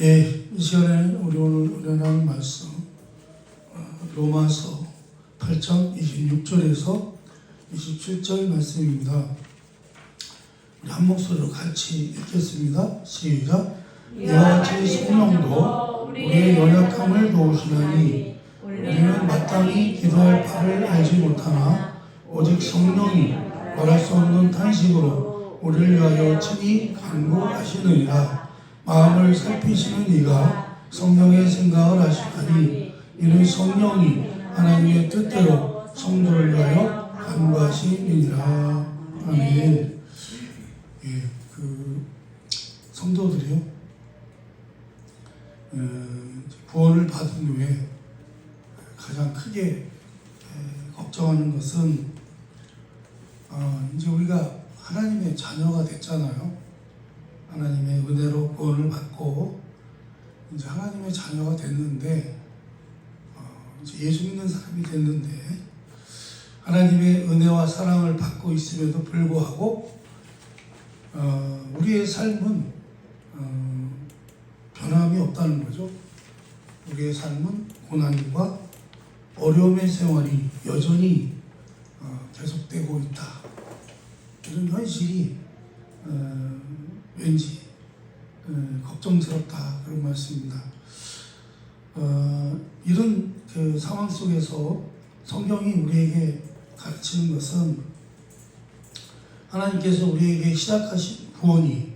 예, 이 시간에 우리 오늘 은혜나눌 말씀 로마서 8장 26절에서 27절 말씀입니다. 우리 한 목소리로 같이 읽겠습니다. 시작. 이와 같이 성령도 우리의 연약함을 도우시나니 우리는 마땅히 기도할 바를 알지 못하나 오직 성령이 말할 수 없는 탄식으로 우리를 위하여 친히 간구하시느니라. 마음을 살피시는 이가 성령의 생각을 하시나니 이는 성령이 하나님의 뜻대로 성도를 위하여 간구하시느니라. 아멘. 예, 성도들이요, 구원을 받은 후에 가장 크게 걱정하는 것은 이제 우리가 하나님의 자녀가 됐잖아요. 하나님의 은혜로 구원을 받고 이제 하나님의 자녀가 됐는데 이제 예수 믿는 사람이 됐는데 하나님의 은혜와 사랑을 받고 있음에도 불구하고 우리의 삶은 변함이 없다는 거죠. 우리의 삶은 고난과 어려움의 생활이 여전히 계속되고 있다. 이런 현실이 왠지 걱정스럽다, 그런 말씀입니다. 이런 상황 속에서 성경이 우리에게 가르치는 것은 하나님께서 우리에게 시작하신 구원이,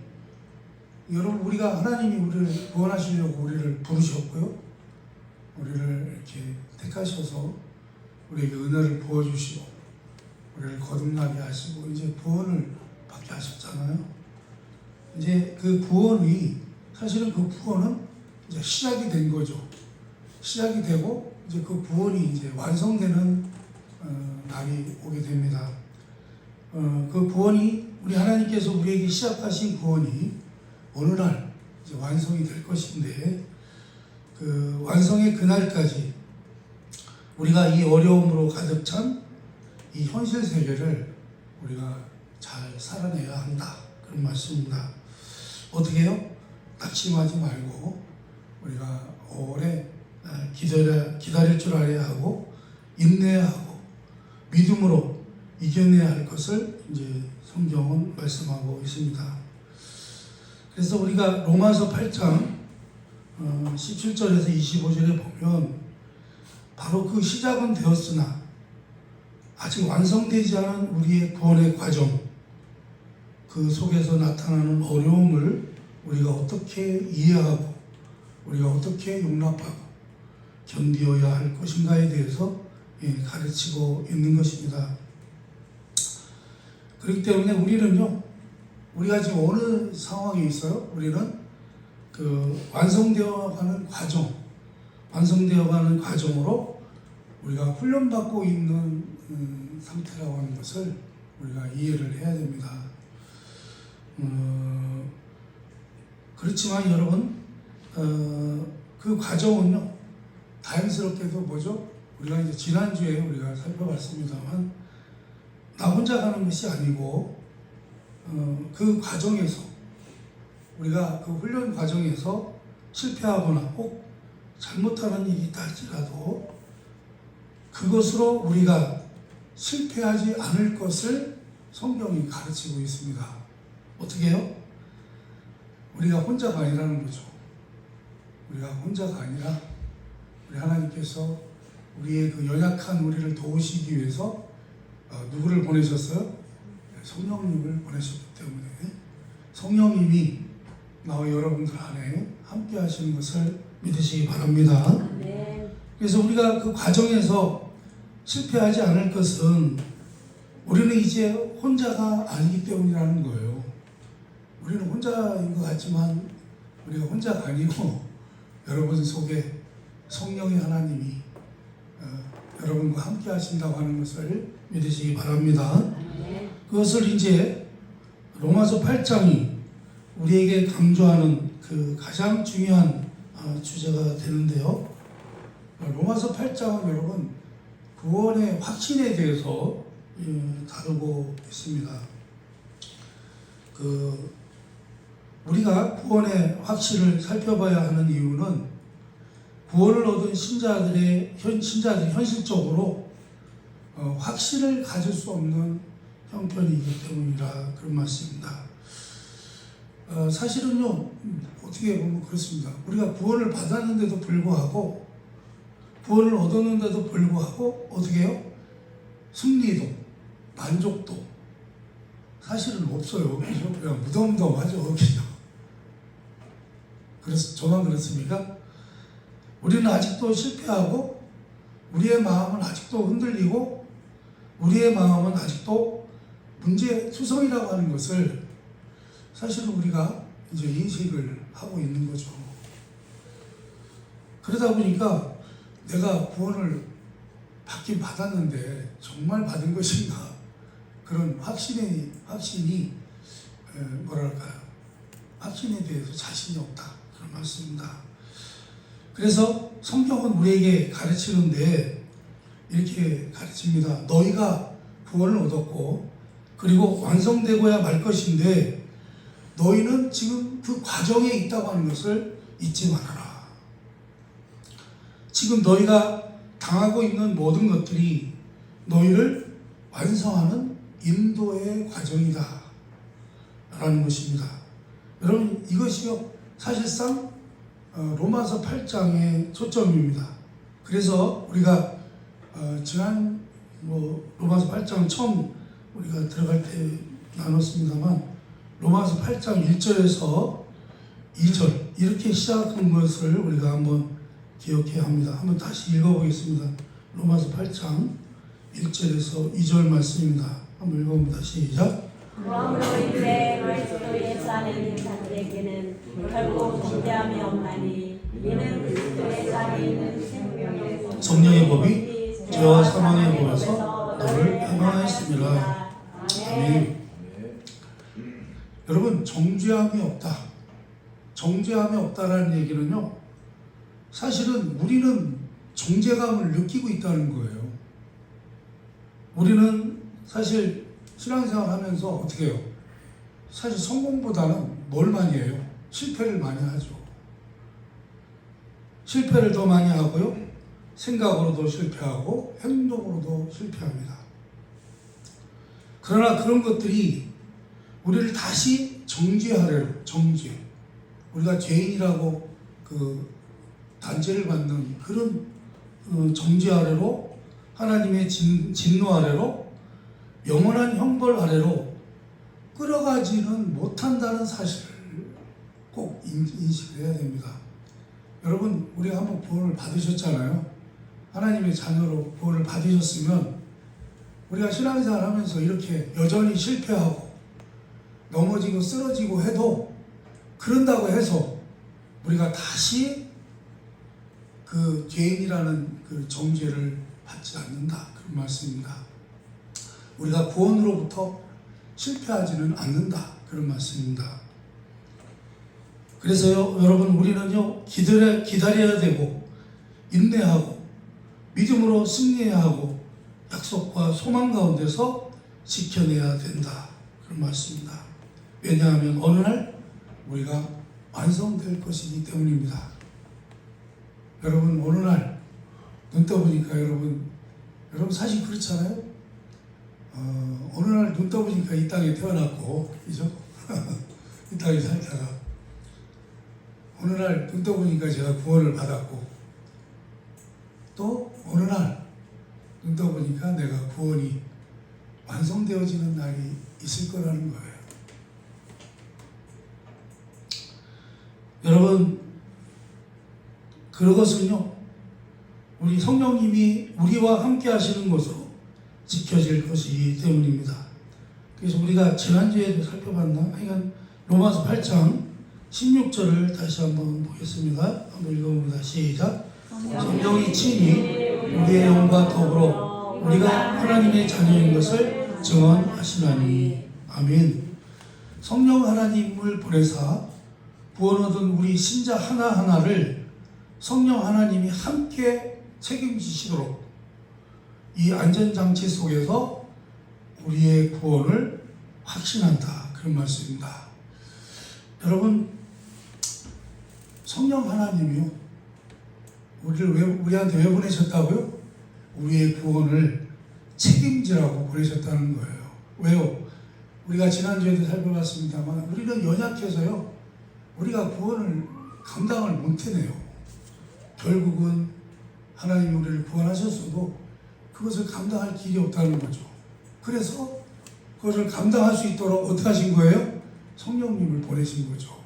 여러분, 우리가 하나님이 우리를 구원하시려고 우리를 부르셨고요, 우리를 이렇게 택하셔서 우리에게 은혜를 부어주시고 우리를 거듭나게 하시고 이제 구원을 받게 하셨잖아요. 이제 그 구원이, 사실은 그 구원은 이제 시작이 된 거죠. 시작이 되고 이제 그 구원이 이제 완성되는 날이 오게 됩니다. 그 구원이, 우리 하나님께서 우리에게 시작하신 구원이 어느 날 이제 완성이 될 것인데, 그 완성의 그날까지 우리가 이 어려움으로 가득 찬 이 현실 세계를 우리가 잘 살아내야 한다, 그런 말씀입니다. 어떻게 해요? 낙심하지 말고 우리가 오래 기다릴 줄 알아야 하고 인내해야 하고 믿음으로 이겨내야 할 것을 이제 성경은 말씀하고 있습니다. 그래서 우리가 로마서 8장 17절에서 25절에 보면 바로 그 시작은 되었으나 아직 완성되지 않은 우리의 구원의 과정, 그 속에서 나타나는 어려움을 우리가 어떻게 이해하고 우리가 어떻게 용납하고 견디어야 할 것인가에 대해서 가르치고 있는 것입니다. 그렇기 때문에 우리는요, 우리가 지금 어느 상황에 있어요? 우리는 그 완성되어가는 과정으로 우리가 훈련받고 있는 상태라고 하는 것을 우리가 이해를 해야 됩니다. 그렇지만 여러분, 그 과정은요, 다행스럽게도 뭐죠? 우리가 이제 지난주에 우리가 살펴봤습니다만, 나 혼자 가는 것이 아니고, 그 과정에서, 우리가 그 훈련 과정에서 실패하거나 혹 잘못하는 일이 있다 할지라도 그것으로 우리가 실패하지 않을 것을 성경이 가르치고 있습니다. 어떻게 해요? 우리가 혼자가 아니라는 거죠. 우리가 혼자가 아니라 우리 하나님께서 우리의 그 연약한 우리를 도우시기 위해서 누구를 보내셨어요? 성령님을 보내셨기 때문에 성령님이 나와 여러분들 안에 함께 하시는 것을 믿으시기 바랍니다. 그래서 우리가 그 과정에서 실패하지 않을 것은 우리는 이제 혼자가 아니기 때문이라는 거예요. 우리는 혼자인 것 같지만 우리가 혼자가 아니고 여러분 속에 성령의 하나님이 여러분과 함께 하신다고 하는 것을 믿으시기 바랍니다. 그것을 이제 로마서 8장이 우리에게 강조하는 그 가장 중요한 주제가 되는데요. 로마서 8장은 여러분 구원의 확신에 대해서 다루고 있습니다. 우리가 구원의 확실을 살펴봐야 하는 이유는 구원을 얻은 신자들이 현실적으로 확신을 가질 수 없는 형편이기 때문이라 그런 말씀입니다. 사실은요, 어떻게 보면 그렇습니다. 우리가 구원을 받았는데도 불구하고, 구원을 얻었는데도 불구하고 어떻게 해요? 승리도, 만족도 사실은 없어요. 그죠? 그냥 무덤덤하죠. 그죠? 그래서 저만 그렇습니까? 우리는 아직도 실패하고, 우리의 마음은 아직도 흔들리고, 우리의 마음은 아직도 문제투성이라고 하는 것을 사실은 우리가 이제 인식을 하고 있는 거죠. 그러다 보니까 내가 구원을 받긴 받았는데 정말 받은 것인가, 그런 확신이 뭐랄까요, 확신에 대해서 자신이 없다, 그런 말씀입니다. 그래서 성경은 우리에게 가르치는데 이렇게 가르칩니다. 너희가 구원을 얻었고 그리고 완성되고야 말 것인데 너희는 지금 그 과정에 있다고 하는 것을 잊지 말아라. 지금 너희가 당하고 있는 모든 것들이 너희를 완성하는 인도의 과정이다 라는 것입니다. 여러분, 이것이요 사실상 로마서 8장의 초점입니다. 그래서 우리가 지난 로마서 8장 처음 우리가 들어갈 때 나눴습니다만, 로마서 8장 1절에서 2절 이렇게 시작한 것을 우리가 한번 기억해야 합니다. 한번 다시 읽어보겠습니다. 로마서 8장 1절에서 2절 말씀입니다. 한번 읽어봅니다. 시작. 그러므로 이제 그리스도의 자는 자들에게는 결국 존재함이 없나니 이는 그리스도의 안에 있는 생명의 성령의 법이 죄와 사망의 법에서 너를 해방하였습니다. 아멘. 여러분, 정죄함이 없다. 정죄함이 없다라는 얘기는요, 사실은 우리는 정죄감을 느끼고 있다는 거예요. 우리는 사실 신앙생활 하면서 어떻게 해요? 사실 성공보다는 뭘 많이 해요? 실패를 많이 하죠. 실패를 더 많이 하고요, 생각으로도 실패하고 행동으로도 실패합니다. 그러나 그런 것들이 우리를 다시 정죄하려고, 우리가 죄인이라고 그 단죄를 받는 그런 정죄하려고, 하나님의 진노 아래로, 영원한 형벌 아래로 끌어가지는 못한다는 사실을 꼭 인식을 해야 됩니다. 여러분, 우리가 한번 구원을 받으셨잖아요. 하나님의 자녀로 구원을 받으셨으면 우리가 신앙생활 하면서 이렇게 여전히 실패하고 넘어지고 쓰러지고 해도, 그런다고 해서 우리가 다시 그 죄인이라는 그 정죄를 받지 않는다, 그런 말씀입니다. 우리가 구원으로부터 실패하지는 않는다, 그런 말씀입니다. 그래서요, 여러분, 우리는요 기다려야 되고 인내하고 믿음으로 승리해야 하고 약속과 소망 가운데서 지켜내야 된다, 그런 말씀입니다. 왜냐하면 어느 날 우리가 완성될 것이기 때문입니다. 여러분, 어느 날 눈 떠보니까 여러분 사실 그렇잖아요. 어느 날 눈 떠보니까 이 땅에 태어났고, 그죠? 이 땅에 살다가 어느 날 눈 떠보니까 제가 구원을 받았고, 또 어느 날 눈 떠보니까 내가 구원이 완성되어지는 날이 있을 거라는 거예요. 여러분, 그것은요, 우리 성령님이 우리와 함께 하시는 것으로 지켜질 것이기 때문입니다. 그래서 우리가 지난주에도 살펴봤나? 하여간 로마서 8장 16절을 다시 한번 보겠습니다. 한번 읽어봅니다. 시작. 성령이 친히 우리의 영과 더불어 우리가 하나님의 자녀인 것을 증언하시나니. 아멘. 성령 하나님을 보내사 구원 얻은 우리 신자 하나하나를 성령 하나님이 함께 책임지시도록 이 안전장치 속에서 우리의 구원을 확신한다, 그런 말씀입니다. 여러분, 성령 하나님이요, 우리한테 왜 보내셨다고요? 우리의 구원을 책임지라고 보내셨다는 거예요. 왜요? 우리가 지난주에도 살펴봤습니다만 우리는 연약해서요, 우리가 구원을 감당을 못해내요. 결국은 하나님이 우리를 구원하셨어도 그것을 감당할 길이 없다는 거죠. 그래서 그것을 감당할 수 있도록 어떻게 하신 거예요? 성령님을 보내신 거죠.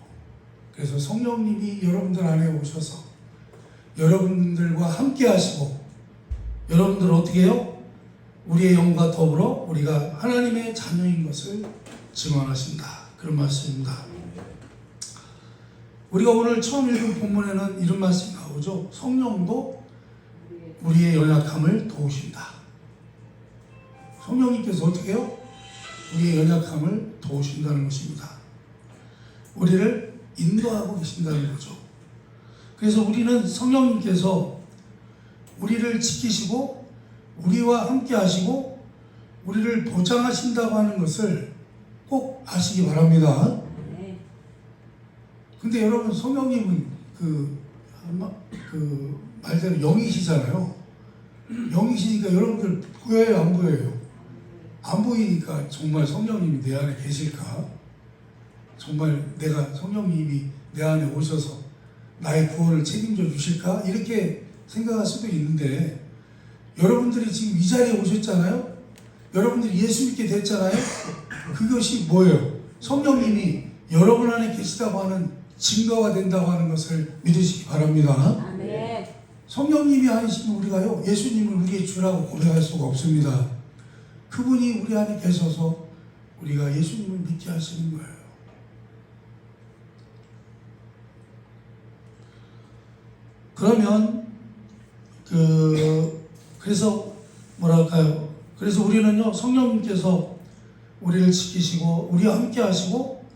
그래서 성령님이 여러분들 안에 오셔서 여러분들과 함께 하시고, 여러분들 어떻게 해요? 우리의 영과 더불어 우리가 하나님의 자녀인 것을 증언하신다. 그런 말씀입니다. 우리가 오늘 처음 읽은 본문에는 이런 말씀이 나오죠. 성령도 우리의 연약함을 도우신다. 성령님께서 어떻게 해요? 우리의 연약함을 도우신다는 것입니다. 우리를 인도하고 계신다는 거죠. 그래서 우리는 성령님께서 우리를 지키시고 우리와 함께 하시고 우리를 보장하신다고 하는 것을 꼭 아시기 바랍니다. 근데 여러분, 성령님은 그 말대로 영이시잖아요. 영이시니까 여러분들 보여요, 안 보여요? 안 보이니까 정말 성령님이 내 안에 계실까? 정말 내가 성령님이 내 안에 오셔서 나의 구원을 책임져 주실까? 이렇게 생각할 수도 있는데, 여러분들이 지금 이 자리에 오셨잖아요. 여러분들이 예수 믿게 됐잖아요. 그것이 뭐예요? 성령님이 여러분 안에 계시다고 하는 증거가 된다고 하는 것을 믿으시기 바랍니다. 아멘. 성령님이 아니시면 우리가요, 예수님을 우리의 주라고 고백할 수가 없습니다. 그분이 우리 안에 계셔서 우리가 예수님을 믿게 하시는 거예요. 그러면 그래서 뭐랄까요? 그래서 우리는요, 성령님께서 우리를 지키시고 우리와 함께 하시고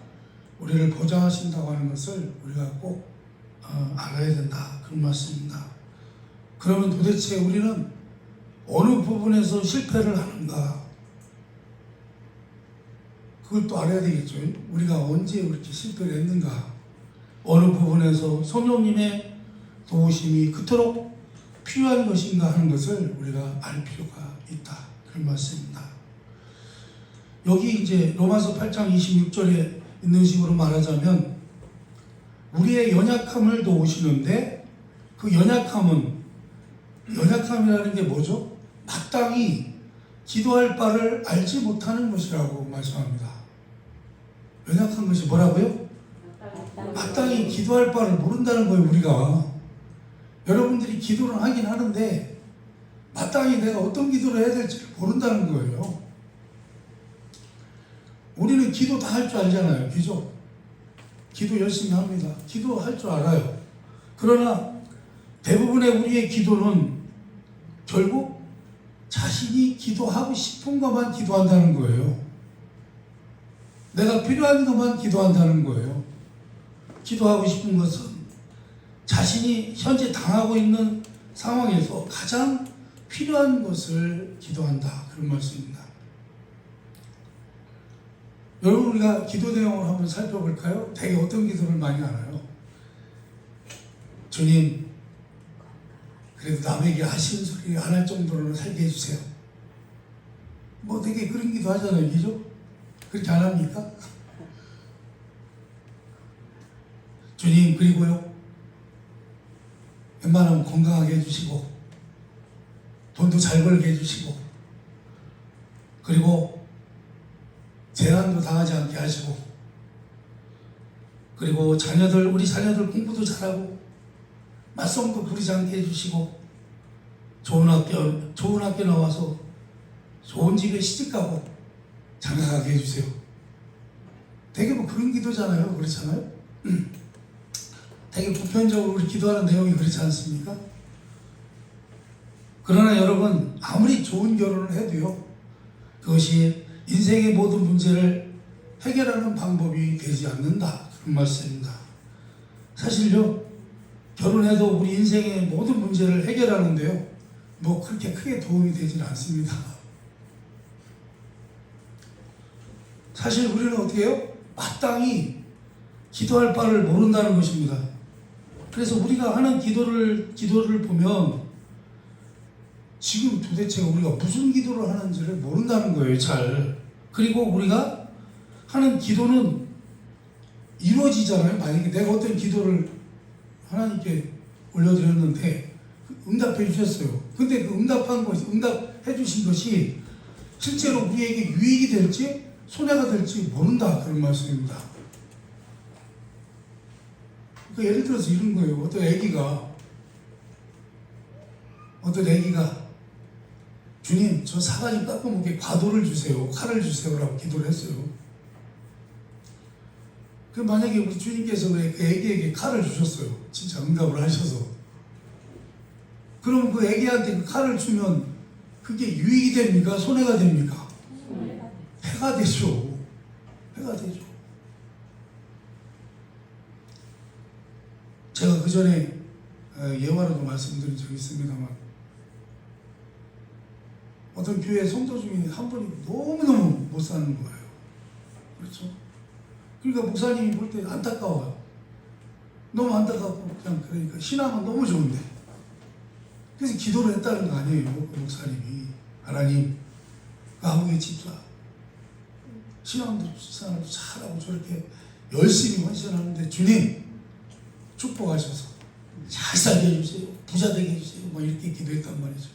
우리를 보장하신다고 하는 것을 우리가 꼭 알아야 된다. 그런 말씀입니다. 그러면 도대체 우리는 어느 부분에서 실패를 하는가? 그걸 또 알아야 되겠죠. 우리가 언제 그렇게 실패를 했는가? 어느 부분에서 성령님의 도우심이 그토록 필요한 것인가 하는 것을 우리가 알 필요가 있다. 그런 말씀입니다. 여기 이제 로마서 8장 26절에 있는 식으로 말하자면 우리의 연약함을 도우시는데, 그 연약함이라는 게 뭐죠? 마땅히 기도할 바를 알지 못하는 것이라고 말씀합니다. 연약한 것이 뭐라고요? 마땅히 기도할 바를 모른다는 거예요. 우리가, 여러분들이 기도를 하긴 하는데 마땅히 내가 어떤 기도를 해야 될지 모른다는 거예요. 우리는 기도 다 할 줄 알잖아요. 그죠? 기도 열심히 합니다. 기도할 줄 알아요. 그러나 대부분의 우리의 기도는 결국 자신이 기도하고 싶은 것만 기도한다는 거예요. 내가 필요한 것만 기도한다는 거예요. 기도하고 싶은 것은 자신이 현재 당하고 있는 상황에서 가장 필요한 것을 기도한다. 그런 말씀입니다. 여러분, 우리가 기도 내용을 한번 살펴볼까요? 되게 어떤 기도를 많이 하나요? 주님, 그래도 남에게 아쉬운 소리 안 할 정도로 살게 해주세요. 뭐 되게 그런 기도 하잖아요. 그죠? 그렇게 안 합니까? 주님, 그리고요, 웬만하면 건강하게 해주시고 돈도 잘 벌게 해주시고, 그리고 재난도 당하지 않게 하시고, 그리고 우리 자녀들 공부도 잘하고 맞성도 부리지 않게 해주시고, 좋은 학교 나와서 좋은 집에 시집가고 장가가게 해주세요. 되게 뭐 그런 기도잖아요. 그렇잖아요. 되게 보편적으로 우리 기도하는 내용이 그렇지 않습니까? 그러나 여러분, 아무리 좋은 결혼을 해도요, 그것이 인생의 모든 문제를 해결하는 방법이 되지 않는다. 그런 말씀입니다. 사실요, 결혼해도 우리 인생의 모든 문제를 해결하는데요, 뭐 그렇게 크게 도움이 되지는 않습니다. 사실 우리는 어떻게 해요? 마땅히 기도할 바를 모른다는 것입니다. 그래서 우리가 하는 기도를 보면 지금 도대체 우리가 무슨 기도를 하는지를 모른다는 거예요, 잘. 그리고 우리가 하는 기도는 이루어지잖아요. 만약에 내가 어떤 기도를 하나님께 올려드렸는데 응답해 주셨어요. 근데 그 응답해 주신 것이 실제로 우리에게 유익이 될지 손해가 될지 모른다, 그런 말씀입니다. 그러니까 예를 들어서 이런 거예요. 어떤 애기가 주님, 저 사과좀 깎아먹게 과도를 주세요, 칼을 주세요 라고 기도를 했어요. 그 만약에 우리 주님께서 왜 그 애기에게 칼을 주셨어요, 진짜 응답을 하셔서, 그럼 그 애기한테 그 칼을 주면 그게 유익이 됩니까? 손해가 됩니까? 해가 되죠. 해가 되죠. 제가 그 전에 예화로도 말씀드린 적이 있습니다만, 어떤 교회 성도 중에 한 분이 너무너무 못 사는 거예요. 그렇죠? 그러니까 목사님이 볼 때 안타까워요. 너무 안타깝고, 그러니까 신앙은 너무 좋은데. 그래서 기도를 했다는 거 아니에요, 그 목사님이. 하나님, 아무개 집사, 신앙도 잘하고 저렇게 열심히 헌신하는데 주님, 축복하셔서 잘 살게 해주세요, 부자 되게 해주세요, 뭐 이렇게 기도했단 말이죠.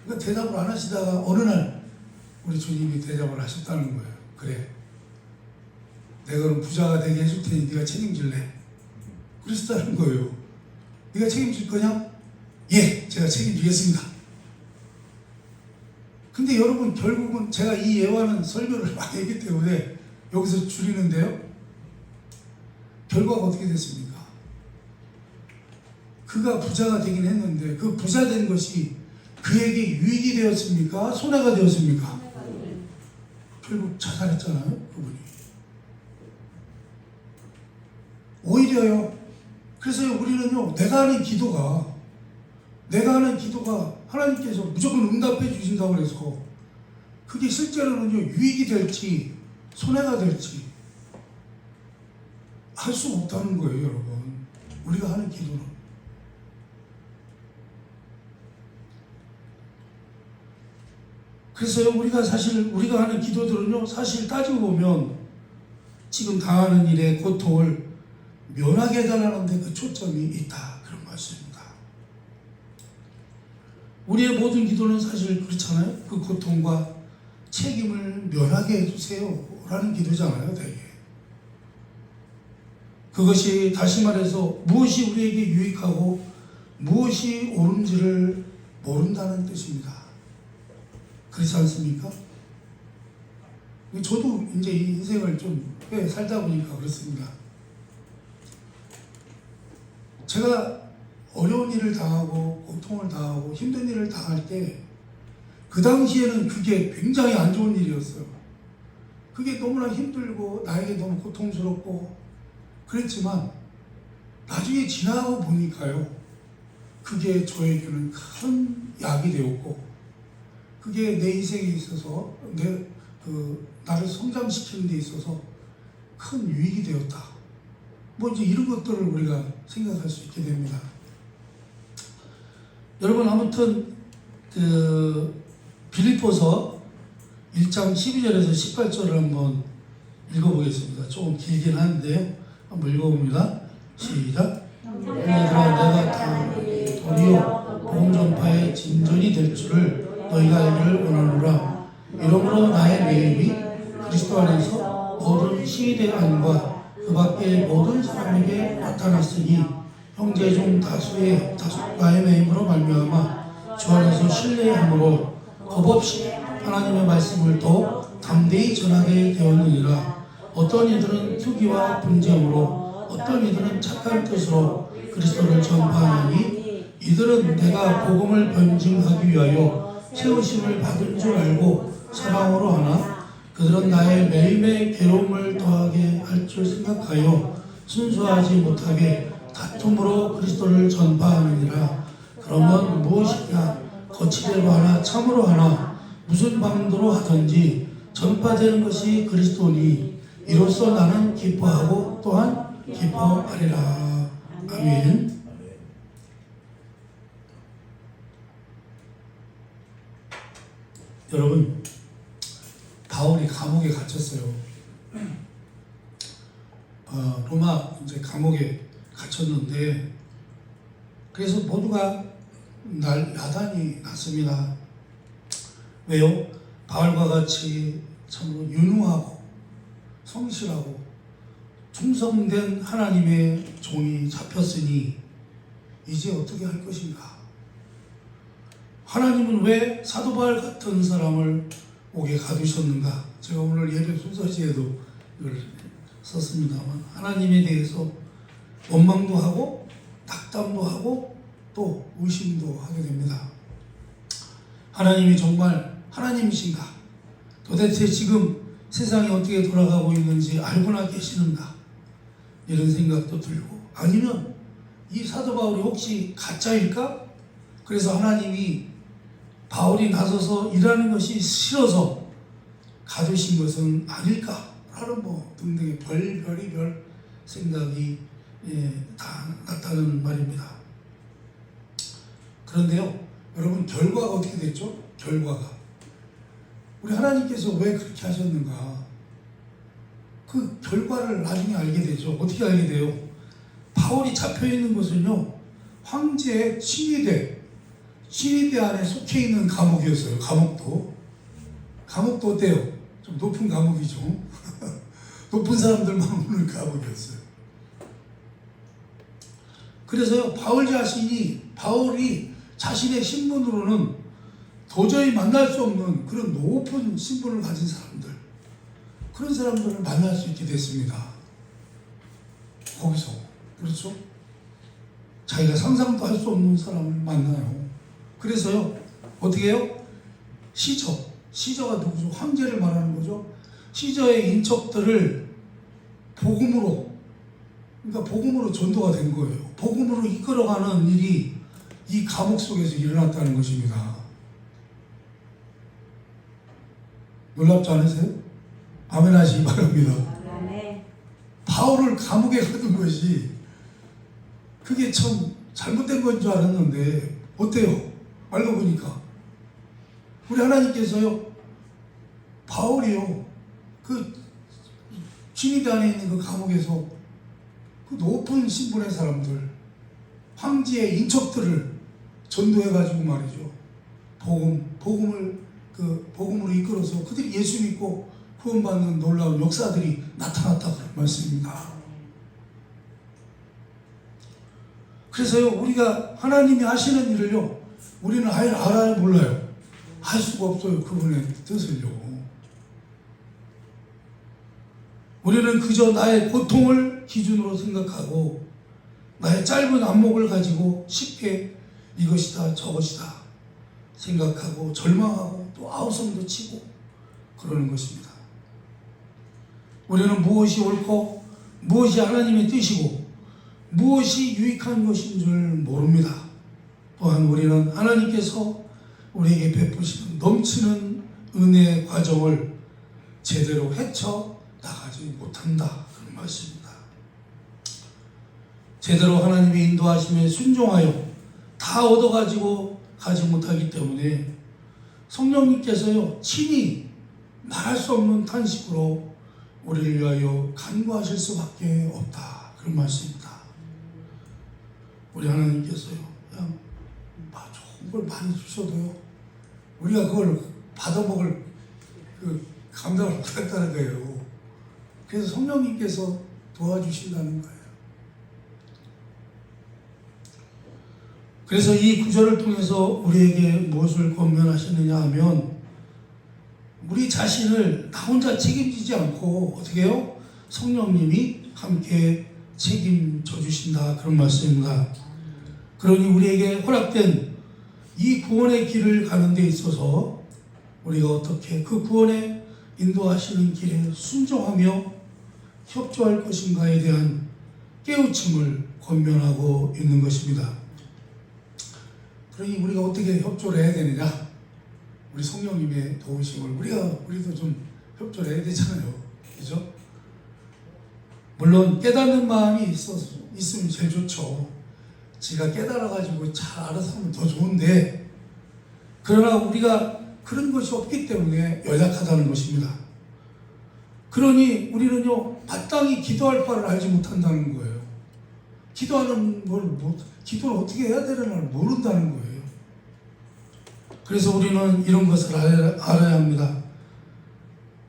그러니까 대답을 안 하시다가 어느 날 우리 주님이 대답을 하셨다는 거예요. 그래, 내가 그럼 부자가 되게 해줄 테니 네가 책임질래? 그러셨다는 거예요. 네가 책임질 거냐? 예, 제가 책임지겠습니다. 근데 여러분, 결국은 제가 이 예화는 설교를 많이 했기 때문에 여기서 줄이는데요, 결과가 어떻게 됐습니까? 그가 부자가 되긴 했는데 그 부자 된 것이 그에게 유익이 되었습니까? 손해가 되었습니까? 결국 자살했잖아요, 그분이. 오히려요. 그래서 우리는요, 내가 하는 기도가 하나님께서 무조건 응답해 주신다고 해서 그게 실제로는요, 유익이 될지 손해가 될지 할 수 없다는 거예요, 여러분. 우리가 하는 기도는. 그래서 우리가 하는 기도들은요, 사실 따지고 보면 지금 당하는 일의 고통을 면하게 해달라는 데 그 초점이 있다, 그런 말씀입니다. 우리의 모든 기도는 사실 그렇잖아요. 그 고통과 책임을 면하게 해주세요 라는 기도잖아요, 되게. 그것이 다시 말해서 무엇이 우리에게 유익하고 무엇이 옳은지를 모른다는 뜻입니다. 그렇지 않습니까? 저도 이제 이 인생을 좀 꽤 살다 보니까 그렇습니다. 제가 어려운 일을 당하고 고통을 당하고 힘든 일을 당할 때 그 당시에는 그게 굉장히 안 좋은 일이었어요. 그게 너무나 힘들고 나에게 너무 고통스럽고 그랬지만 나중에 지나고 보니까요, 그게 저에게는 큰 약이 되었고 그게 내 인생에 있어서 나를 성장시키는 데 있어서 큰 유익이 되었다. 뭐 이제 이런 것들을 우리가 생각할 수 있게 됩니다. 여러분, 아무튼 빌립보서 1장 12절에서 18절을 한번 읽어보겠습니다. 조금 길긴 한데요, 한번 읽어봅니다. 시작. 내가 다 도리어 복음 전파의 진전이 될 줄을 너희가 알기를 원하노라. 이러므로 나의 매임이 그리스도 안에서 모든 시인의 안과 그 밖의 모든 사람에게 나타났으니 형제 중 다수의 나의 매임으로 말미암아 주 안에서 신뢰함으로 겁없이 하나님의 말씀을 더 담대히 전하게 되었느니라. 어떤 이들은 투기와 분쟁으로, 어떤 이들은 착한 뜻으로 그리스도를 전파하니 이들은 내가 복음을 변증하기 위하여 세우심을 받은 줄 알고 사랑으로 하나 그들은 나의 매임의 괴로움을 더하게 할 줄 생각하여 순수하지 못하게 다툼으로 그리스도를 전파하느니라. 그러면 무엇이냐, 거치대로 하나 참으로 하나 무슨 방도로 하든지 전파되는 것이 그리스도니 이로써 나는 기뻐하고 또한 기뻐하리라. 아멘. 여러분, 바울이 감옥에 갇혔어요. 로마 이제 감옥에 갇혔는데, 그래서 모두가 야단이 났습니다. 왜요? 바울과 같이 참으로 유능하고 성실하고 충성된 하나님의 종이 잡혔으니 이제 어떻게 할 것인가? 하나님은 왜 사도 바울 같은 사람을 옥에 가두셨는가? 제가 오늘 예배 순서지에도 이걸 썼습니다만, 하나님에 대해서 원망도 하고 낙담도 하고 또 의심도 하게 됩니다. 하나님이 정말 하나님이신가? 도대체 지금 세상이 어떻게 돌아가고 있는지 알고나 계시는가? 이런 생각도 들고, 아니면 이 사도 바울이 혹시 가짜일까? 그래서 하나님이 바울이 나서서 일하는 것이 싫어서 가두신 것은 아닐까? 라는 등등의 별의별 생각이 다 났다는 말입니다. 그런데요, 여러분, 결과가 어떻게 됐죠? 결과가 우리 하나님께서 왜 그렇게 하셨는가? 그 결과를 나중에 알게 되죠. 어떻게 알게 돼요? 바울이 잡혀있는 것은요, 황제의 친위대 안에 속해 있는 감옥이었어요. 감옥도 어때요? 좀 높은 감옥이죠. 높은 사람들만 오는 감옥이었어요. 그래서요, 바울이 자신의 신분으로는 도저히 만날 수 없는 그런 높은 신분을 가진 사람들, 그런 사람들을 만날 수 있게 됐습니다. 거기서. 그렇죠? 자기가 상상도 할 수 없는 사람을 만나요. 그래서요, 어떻게 해요? 시저가 누구죠? 황제를 말하는 거죠. 시저의 인척들을 복음으로 전도가 된 거예요. 복음으로 이끌어가는 일이 이 감옥 속에서 일어났다는 것입니다. 놀랍지 않으세요? 아멘 하시기 바랍니다. 아멘. 바울을 감옥에 가둔 것이 그게 참 잘못된 건 줄 알았는데 어때요? 알고 보니까 우리 하나님께서요, 바울이요, 그 친위대 안에 있는 그 감옥에서 그 높은 신분의 사람들, 황제의 인척들을 전도해가지고 말이죠, 복음으로 이끌어서 그들이 예수 믿고 구원받는 놀라운 역사들이 나타났다 그런 말씀입니다. 그래서요, 우리가 하나님이 하시는 일을요, 우리는 알아요, 몰라요? 알 수가 없어요, 그분의 뜻을요. 우리는 그저 나의 고통을 기준으로 생각하고 나의 짧은 안목을 가지고 쉽게 이것이다 저것이다 생각하고 절망하고 또 아우성도 치고 그러는 것입니다. 우리는 무엇이 옳고 무엇이 하나님의 뜻이고 무엇이 유익한 것인 줄 모릅니다. 또한 우리는 하나님께서 우리에게 베푸시는 넘치는 은혜의 과정을 제대로 헤쳐나가지 못한다 그런 말씀입니다. 제대로 하나님의 인도하심에 순종하여 다 얻어가지고 가지 못하기 때문에 성령님께서요, 친히 말할 수 없는 탄식으로 우리를 위하여 간구하실 수밖에 없다 그런 말씀입니다. 우리 하나님께서요, 그냥 좋은 걸 많이 주셔도요, 우리가 그걸 받아먹을 감당을 못했다는 거예요. 그래서 성령님께서 도와주신다는 거예요. 그래서 이 구절을 통해서 우리에게 무엇을 권면하시느냐 하면, 우리 자신을 나 혼자 책임지지 않고 어떻게 해요? 성령님이 함께 책임져 주신다 그런 말씀입니다. 그러니 우리에게 허락된 이 구원의 길을 가는 데 있어서 우리가 어떻게 그 구원에 인도하시는 길에 순종하며 협조할 것인가에 대한 깨우침을 권면하고 있는 것입니다. 그러니 우리가 어떻게 협조를 해야 되느냐? 우리 성령님의 도우심을 우리도 좀 협조를 해야 되잖아요. 그죠? 물론 깨닫는 마음이 있으면 제일 좋죠. 지가 깨달아가지고 잘 알아서 하면 더 좋은데, 그러나 우리가 그런 것이 없기 때문에 연약하다는 것입니다. 그러니 우리는요, 마땅히 기도할 바를 알지 못한다는 거예요. 기도를 어떻게 해야 되는지를 모른다는 거예요. 그래서 우리는 이런 것을 알아야 합니다.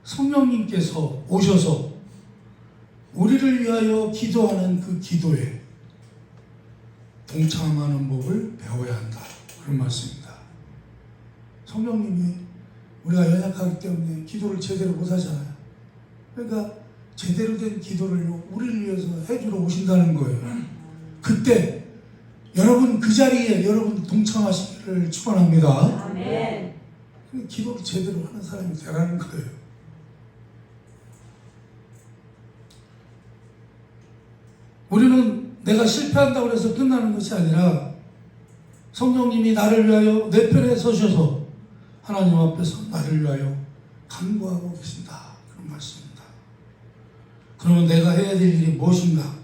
성령님께서 오셔서 우리를 위하여 기도하는 그 기도에 동참하는 법을 배워야 한다. 그런 말씀입니다. 성령님이 우리가 연약하기 때문에 기도를 제대로 못하잖아요. 그러니까 제대로 된 기도를 우리를 위해서 해주러 오신다는 거예요. 그때 여러분 그 자리에 여러분 동참하시기를 축원합니다. 아멘. 기도를 제대로 하는 사람이 되라는 거예요. 우리는 내가 실패한다고 해서 끝나는 것이 아니라 성령님이 나를 위하여 내 편에 서셔서 하나님 앞에서 나를 위하여 간구하고 계신다. 그런 말씀입니다. 그러면 내가 해야 될 일이 무엇인가?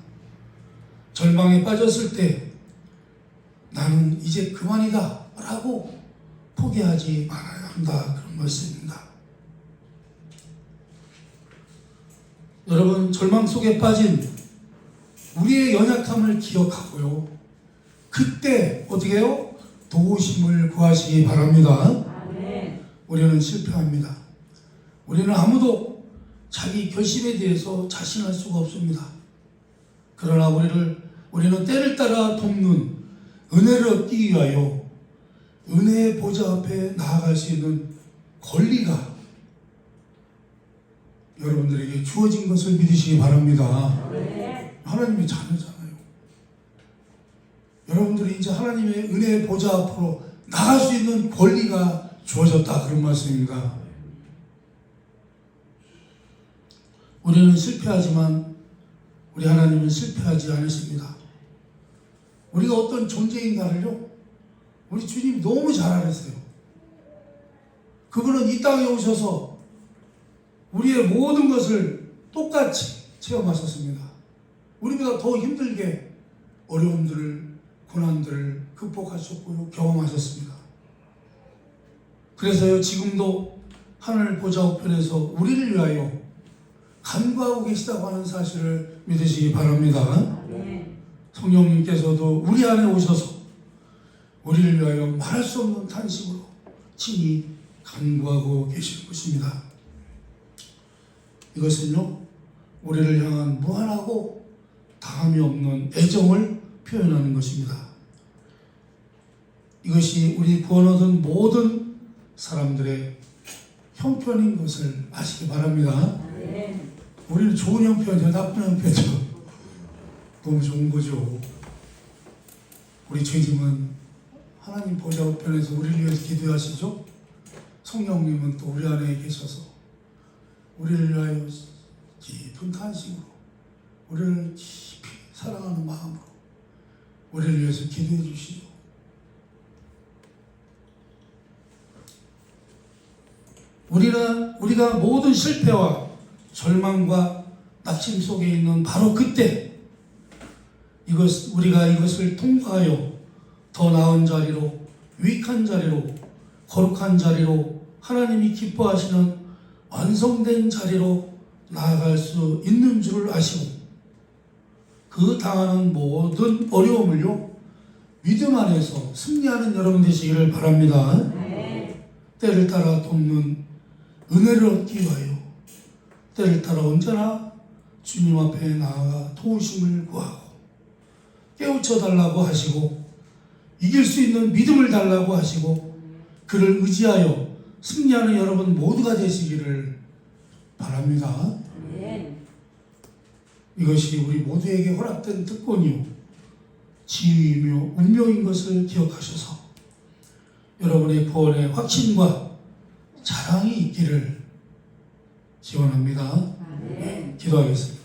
절망에 빠졌을 때 나는 이제 그만이다 라고 포기하지 말아야 한다. 그런 말씀입니다. 여러분, 절망 속에 빠진 우리의 연약함을 기억하고요, 그때 어떻게 해요? 도우심을 구하시기 바랍니다. 아멘. 우리는 실패합니다. 우리는 아무도 자기 결심에 대해서 자신할 수가 없습니다. 그러나 우리는 때를 따라 돕는 은혜를 얻기 위하여 은혜의 보좌 앞에 나아갈 수 있는 권리가 여러분들에게 주어진 것을 믿으시기 바랍니다. 아멘. 하나님의 자녀잖아요. 여러분들이 이제 하나님의 은혜의 보좌 앞으로 나갈 수 있는 권리가 주어졌다. 그런 말씀입니다. 우리는 실패하지만 우리 하나님은 실패하지 않으십니다. 우리가 어떤 존재인가를요, 우리 주님이 너무 잘 알았어요. 그분은 이 땅에 오셔서 우리의 모든 것을 똑같이 체험하셨습니다. 우리보다 더 힘들게 어려움들을, 고난들을 극복하셨고요, 경험하셨습니다. 그래서요, 지금도 하늘 보좌 우편에서 우리를 위하여 간구하고 계시다고 하는 사실을 믿으시기 바랍니다. 아멘. 성령님께서도 우리 안에 오셔서 우리를 위하여 말할 수 없는 탄식으로 친히 간구하고 계실 것입니다. 이것은요, 우리를 향한 무한하고 다함이 없는 애정을 표현하는 것입니다. 이것이 우리 구원 얻은 모든 사람들의 형편인 것을 아시기 바랍니다. 아멘. 우리는 좋은 형편이죠, 나쁜 형편이죠. 너무 좋은 거죠. 우리 주님은 하나님 보좌 우편에서 우리를 위해서 기도하시죠. 성령님은 또 우리 안에 계셔서 우리를 위하여 깊은 탄식으로, 우리를 깊이 사랑하는 마음으로 우리를 위해서 기도해 주시죠. 우리가 모든 실패와 절망과 낙심 속에 있는 바로 그때 우리가 이것을 통과하여 더 나은 자리로, 유익한 자리로, 거룩한 자리로, 하나님이 기뻐하시는 완성된 자리로 나아갈 수 있는 줄을 아시고, 그 당하는 모든 어려움을요, 믿음 안에서 승리하는 여러분 되시기를 바랍니다. 아멘. 때를 따라 돕는 은혜를 얻기 위하여 때를 따라 언제나 주님 앞에 나아가 도우심을 구하고 깨우쳐 달라고 하시고 이길 수 있는 믿음을 달라고 하시고 그를 의지하여 승리하는 여러분 모두가 되시기를 바랍니다. 아멘. 이것이 우리 모두에게 허락된 특권이요 지위이며 운명인 것을 기억하셔서 여러분의 구원의 확신과 자랑이 있기를 기원합니다. 아멘. 기도하겠습니다.